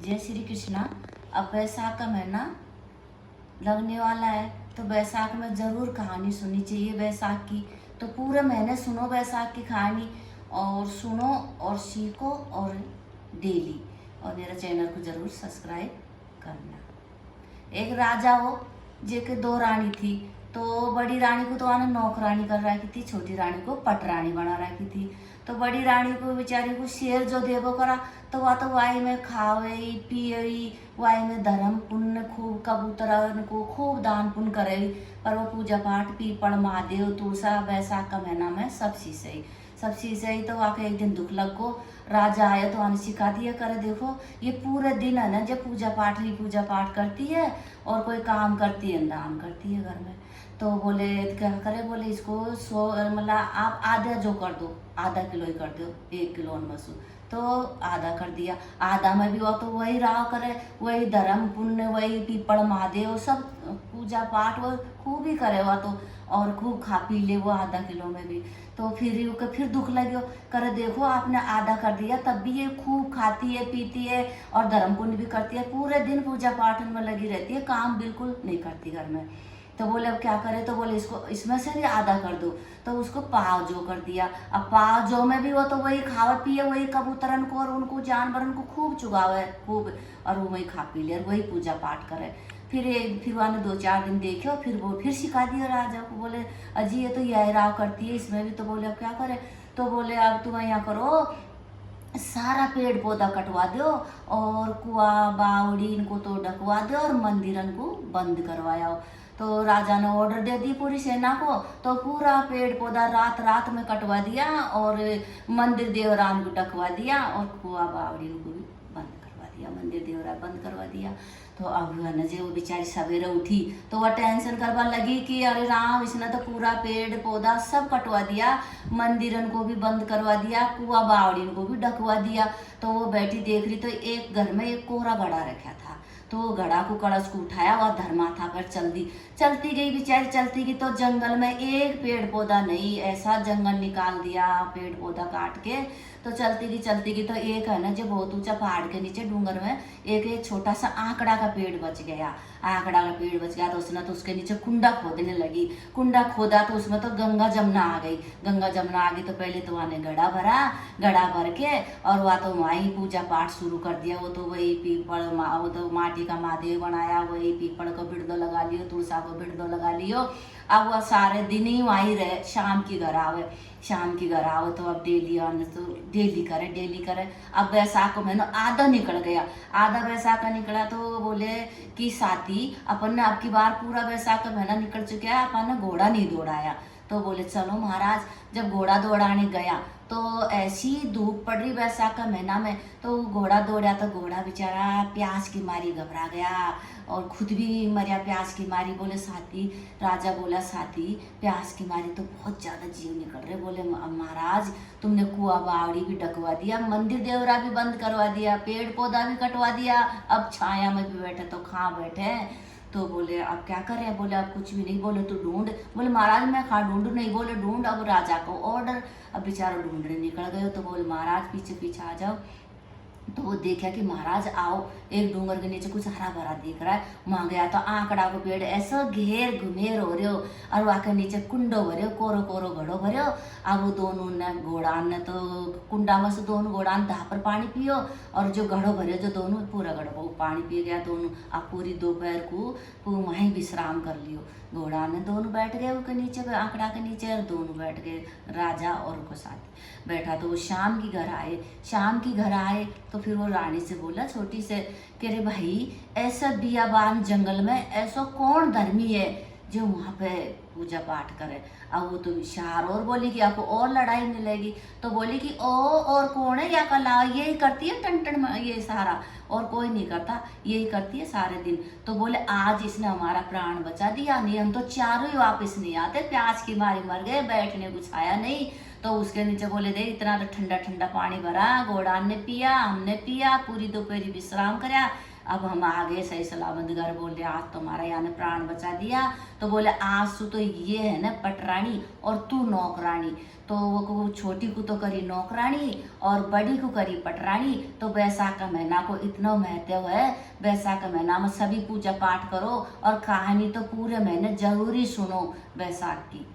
जय श्री कृष्णा। अब बैसाख का महीना लगने वाला है, तो बैसाख में ज़रूर कहानी सुननी चाहिए बैसाख की। तो पूरे महीने सुनो बैसाख की कहानी, और सुनो और सीखो और डेली। और मेरे चैनल को ज़रूर सब्सक्राइब करना। एक राजा हो जेके दो रानी थी। तो बड़ी रानी को तो आने नौकरानी कर रखी थी, छोटी रानी को पटरानी बना रखी थी। तो बड़ी रानी को बेचारी को शेर जो देवो करा, तो वह तो वाई में खावे पियई, वाई में धर्म पुण्य खूब कबूतरन को खूब दान पुण्य करे। पर वो पूजा पाठ पीपल महादेव तुलसा बैसाख का महीना में सब चीज सही। तो आके एक दिन दुख लग को राजा आया तो आने सिखा दिया करे, देखो ये पूरे दिन है ना जब पूजा पाठ करती है और कोई काम करती है दान करती है घर में। तो बोले क्या करे, बोले इसको 100 मतलब आप आधा जो कर दो, आधा किलो ही कर दो, 1 किलो मसूर। तो आधा कर दिया, आधा में भी वो तो वही रहा करे, वही धर्म पुण्य वही पीपल महादेव सब पूजा पाठ वो खूब ही करे वो तो, और खूब खा पी ले वो आधा किलो में भी। तो फिर दुख लगे करे, देखो आपने आधा कर दिया तब भी ये खूब खाती है पीती है और धर्म पुण्य भी करती है, पूरे दिन पूजा पाठ में लगी रहती है, काम बिल्कुल नहीं करती घर में। तो बोले अब क्या करे, तो बोले इसको इसमें से भी आधा कर दो। तो उसको पाव जो कर दिया। अब पाव जो में भी वो तो वही खावा पिए, वही कबूतरन को और उनको जानवरन को खूब चुगावे खूब, और वो वही खा पी ले और वही पूजा पाठ करे। फिर वहाँ ने 2-4 दिन देखे और फिर वो फिर सिखा दिया राजा को, बोले अजी ये तो यह राव करती है इसमें भी। तो बोले अब क्या करे, तो बोले अब तुम यहाँ करो, सारा पेड़ पौधा कटवा दो और कुआ बावड़ी इनको तो ढकवा दो और मंदिरन को बंद करवाया। तो राजा ने ऑर्डर दे दी पूरी सेना को, तो पूरा पेड़ पौधा रात रात में कटवा दिया और मंदिर देवरान को ढकवा दिया और कुआ बावड़ी को भी बंद करवा दिया, मंदिर देवरा बंद करवा दिया। तो अब जे वो बेचारी सवेरे उठी तो वह टेंशन करवा लगी कि अरे राम इसने तो पूरा पेड़ पौधा सब कटवा दिया, मंदिरन को भी बंद करवा दिया, कुआ बावड़ीन को भी ढकवा दिया। तो वो बैठी देख रही तो एक घर में एक कोहरा घड़ा रखा था। तो घड़ा को कलश को उठाया और धर्मा था पर चलती गई बेचारी, चलती गई तो जंगल में एक पेड़ पौधा नहीं, ऐसा जंगल निकाल दिया पेड़ पौधा काट के। तो चलती गई तो एक है ना जो बहुत ऊंचा पहाड़ के नीचे डूंगर में एक छोटा सा आंकड़ा का पेड़ बच गया। तो उसने तो उसके नीचे कुंडा खोदने लगी, कुंडा खोदा तो उसमें तो गंगा जमुना आ गई। तो पहले तो वहाँ ने घड़ा भर के और वहाँ तो वहीं पूजा पाठ शुरू कर दिया। वो तो वही पीपल वो तो माटी का महादेव बनाया, वही पीपल को बिरदो लगा लियो, तुलसा को बिरदो लगा लियो। अब वह सारे दिन ही वहीं रहे, शाम की घर आवे तो अब डेली करे। अब बैसाख में आधा निकल गया, आधा बैसाख का निकला तो बोले कि साथी अपन ने अब की बार पूरा बैसाख का महीना निकल चुका है, अपन ने घोड़ा नहीं दौड़ाया। तो बोले चलो महाराज, जब घोड़ा दौड़ाने गया तो ऐसी धूप पड़ रही बैसाख का महीना में, तो घोड़ा दौड़ा तो घोड़ा बेचारा प्यास की मारी घबरा गया और खुद भी मरिया प्यास की मारी। बोले साथी, राजा बोला साथी प्यास की मारी तो बहुत ज्यादा जीव निकल रहे। बोले महाराज तुमने कुआ बावड़ी भी ढकवा दिया, मंदिर देवरा भी बंद करवा दिया, पेड़ पौधा भी कटवा दिया, अब छाया में भी बैठे तो कहाँ बैठे। तो बोले अब क्या करें, बोले अब कुछ भी नहीं, बोले तू ढूंढ। बोले महाराज मैं कहाँ ढूंढू, नहीं बोले ढूंढ, अब राजा को ऑर्डर। अब बेचारा ढूंढने निकल गए। तो बोले महाराज पीछे आ जाओ। तो वो देखा कि महाराज आओ, एक डूंगर के नीचे कुछ हरा भरा दिख रहा है। वहां गया तो आंकड़ा को पेड़ ऐसा घेर घुमेर हो रहे हो और वहां के नीचे कुंडो भरे कोरो घड़ो भरे। अब वो दोनों ने घोड़ा ने तो कुंडा में से दोनों घोड़ा ने धापर पानी पियो और जो घड़ो भरे जो दोनों पूरा घड़ो पानी पी गया दोनों। अब पूरी दोपहर को वहीं विश्राम कर लियो। घोड़ा ने दोनों बैठ गए उसके नीचे आंकड़ा के नीचे और दोनों बैठ गए, राजा और उसके साथ बैठा। तो वो शाम की घर आए तो फिर वो रानी से बोला छोटी से कि अरे भाई ऐसा बियाबान जंगल में ऐसा कौन धर्मी है जो वहाँ पे पूजा पाठ करे। अब वो तो विशाल और बोली कि आपको और लड़ाई मिलेगी। तो बोली कि ओ और कौन है, या कला यही करती है टन ये सारा, और कोई नहीं करता, यही करती है सारे दिन। तो बोले आज इसने हमारा प्राण बचा दिया, नहीं हम तो चारों ही वापस नहीं आते, प्यास की मारी मर गए, बैठने कुछ आया नहीं। तो उसके नीचे बोले दे इतना तो ठंडा ठंडा पानी भरा, घोड़ान ने पिया, हमने पिया, पूरी दोपहरी विश्राम कराया, अब हम आगे सही सलामत घर। बोले आज तुम्हारा यहाँ ने प्राण बचा दिया। तो बोले आज सु तो ये है ना पटरानी और तू नौकरानी। तो वो छोटी को तो करी नौकरानी और बड़ी को करी पटरानी। तो बैसाख का महीना को इतना महत्व है, बैसाख का महीना में सभी पूजा पाठ करो और कहानी तो पूरे महीने जरूरी सुनो बैसाख की।